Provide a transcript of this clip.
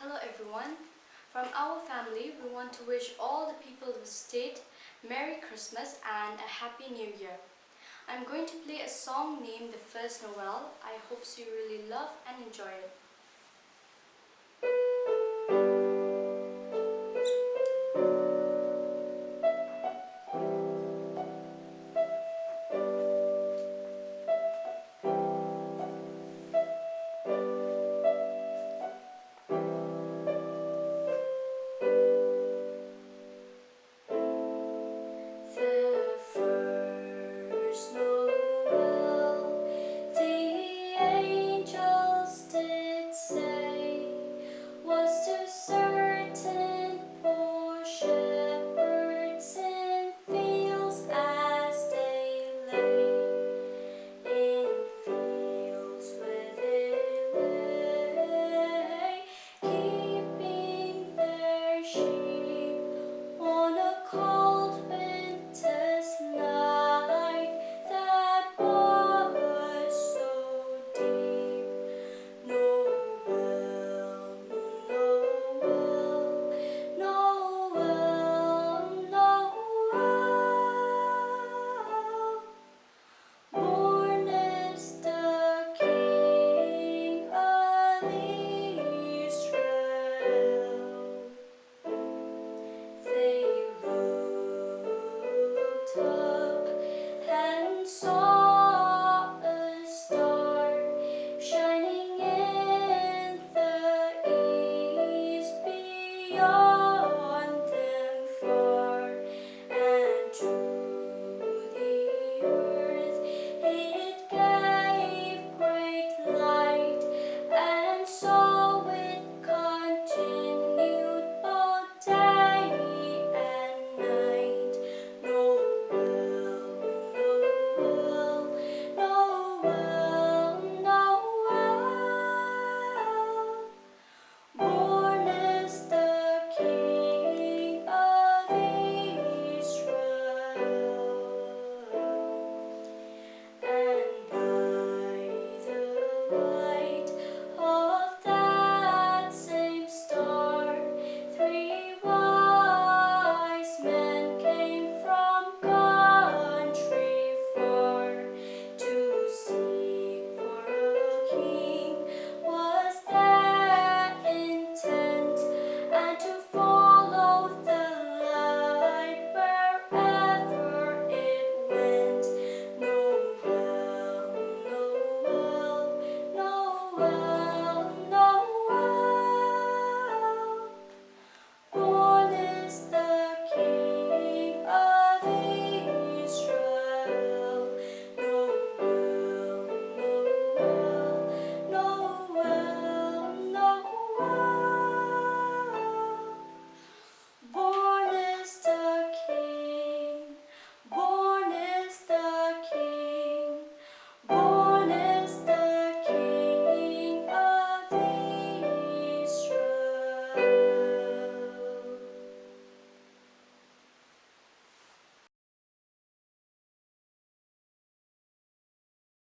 Hello everyone. From our family, we want to wish all the people of the state Merry Christmas and a Happy New Year. I'm going to play a song named The First Noel. I hope you really love and enjoy it.